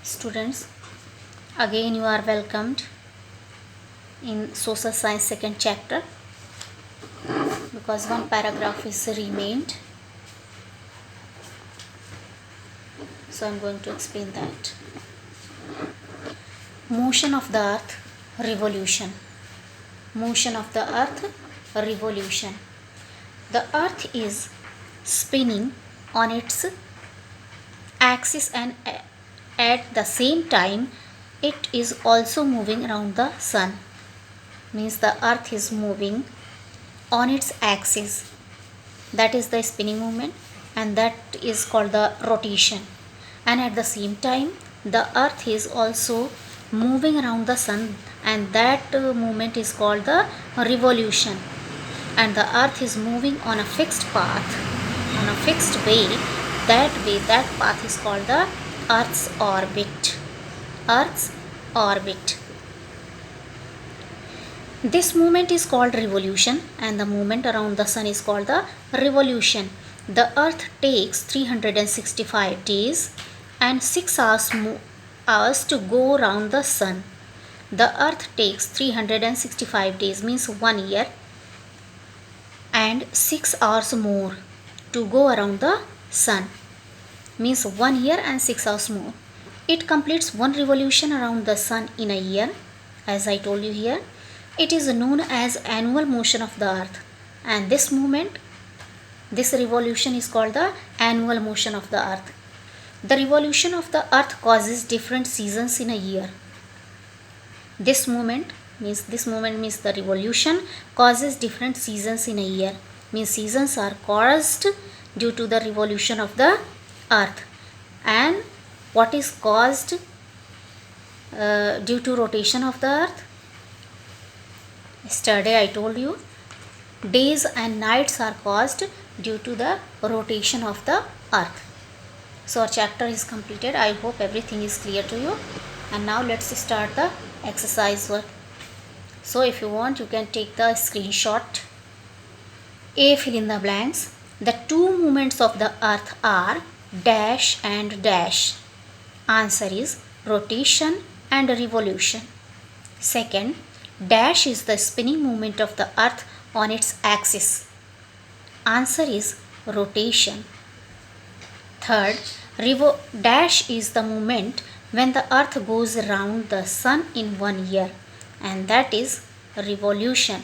Students, again you are welcomed in social science second chapter because one paragraph is remained. So I am going to explain that. Motion of the earth, revolution. Motion of the earth, revolution. The earth is spinning on its axis and at the same time it is also moving around the sun. Means the earth is moving on its axis, that is the spinning movement, and that is called the rotation, and at the same time the earth is also moving around the sun, and that movement is called the revolution. And the earth is moving on a fixed path, on a fixed way, that path is called the earth's orbit. Earth's orbit. This movement is called revolution, and the movement around the sun is called the revolution. The earth takes 365 days and 6 hours to go around the sun. The earth takes 365 days, means 1 year, and 6 hours more to go around the sun, means 1 year and 6 hours more. It completes one revolution around the sun in a year, as I told you here. It is known as annual motion of the earth, and this movement, this revolution is called the annual motion of the earth. The revolution of the earth causes different seasons in a year. This movement means the revolution causes different seasons in a year. Means seasons are caused due to the revolution of the earth. And what is caused due to rotation of the earth? Yesterday I told you, days and nights are caused due to the rotation of the earth. So our chapter is completed. I hope everything is clear to you. And now let's start the exercise work. So if you want, you can take the screenshot. A, fill in the blanks. The two movements of the earth are dash and dash. Answer is rotation and revolution. Second, dash is the spinning movement of the earth on its axis. Answer is rotation. Third, dash is the movement when the earth goes around the sun in 1 year, and that is revolution.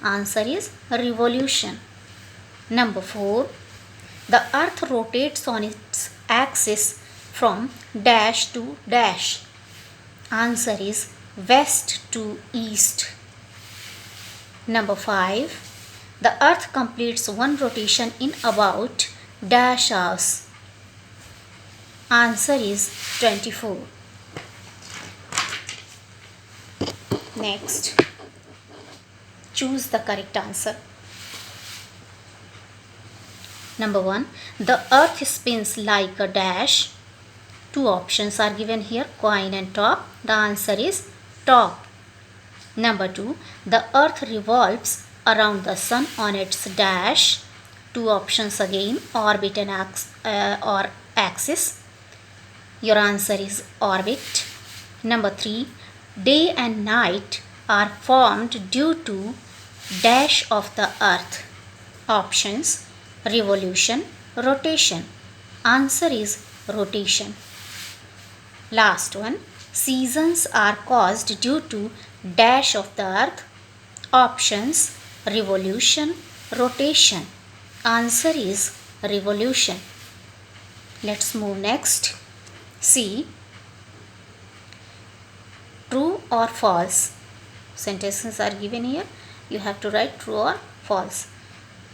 Answer is revolution. Number 4, the earth rotates on its axis from dash to dash. Answer is west to east. Number 5, the earth completes one rotation in about dash hours. Answer is 24. Next, choose the correct answer. Number 1, the earth spins like a dash. Two options are given here, coin and top. The answer is top. Number 2, the earth revolves around the sun on its dash. Two options again, orbit and or axis. Your answer is orbit. Number 3, day and night are formed due to dash of the earth. Options, revolution, rotation. Answer is rotation. Last one, seasons are caused due to dash of the earth. Options, revolution, rotation. Answer is revolution. Let's move next. See, true or false. Sentences are given here. You have to write true or false.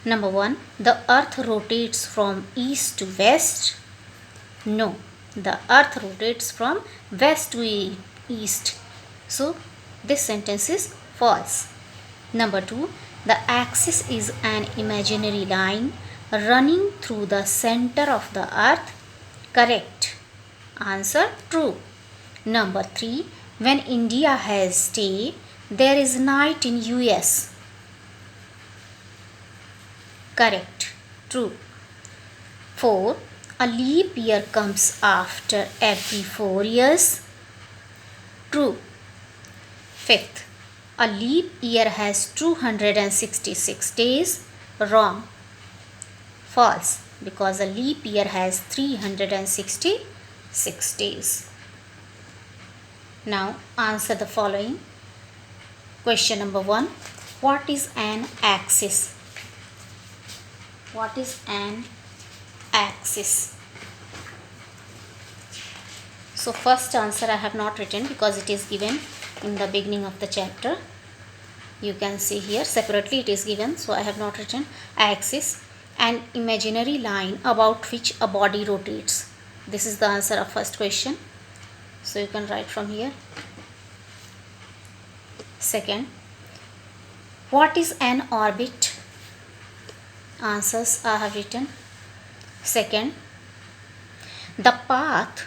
Number 1, the earth rotates from east to west. No, the earth rotates from west to east. So this sentence is false. Number 2, the axis is an imaginary line running through the center of the earth. Correct. Answer, true. Number 3, when India has day, there is night in US. Correct. True. 4, A leap year comes after every 4 years. True. Fifth, a leap year has 266 days. Wrong. False, because a leap year has 366 days. Now answer the following. Question number 1. What is an axis? What is an axis? So first answer I have not written because it is given in the beginning of the chapter. You can see here separately it is given, so I have not written. Axis, an imaginary line about which a body rotates. This is the answer of first question, so you can write from here. Second, what is an orbit? Answers I have written. Second, the path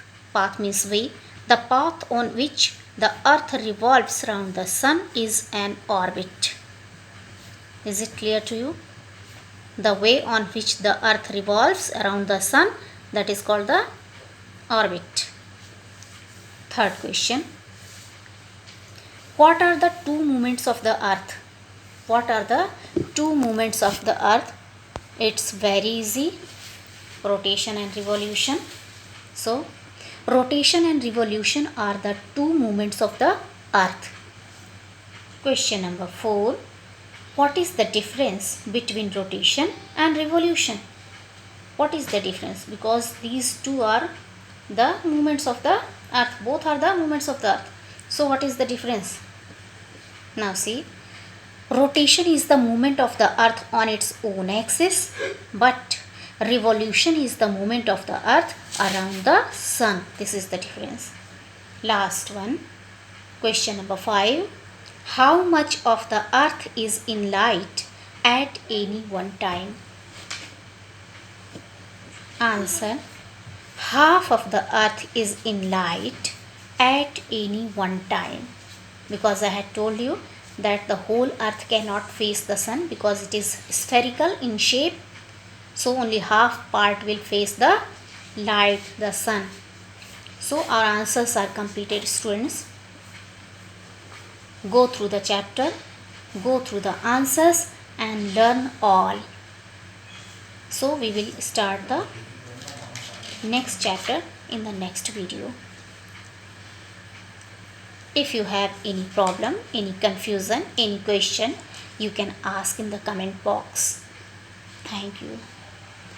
means way, the path on which the earth revolves around the sun is an orbit. Is it clear to you? The way on which the earth revolves around the sun, that is called the orbit. Third question, what are the two movements of the earth? What are the two movements of the earth? It's very easy, rotation and revolution. So rotation and revolution are the two movements of the earth. Question number 4. What is the difference between rotation and revolution? What is the difference? Because these two are the movements of the earth. Both are the movements of the earth. So what is the difference? Now see, rotation is the movement of the earth on its own axis, but revolution is the movement of the earth around the sun. This is the difference. Last one, question number 5. How much of the earth is in light at any one time? Answer, half of the earth is in light at any one time, because I had told you that the whole earth cannot face the sun because it is spherical in shape. So only half part will face the light, the sun. So our answers are completed, students. Go through the chapter, go through the answers and learn all. So we will start the next chapter in the next video. If you have any problem, any confusion, any question, you can ask in the comment box. Thank you.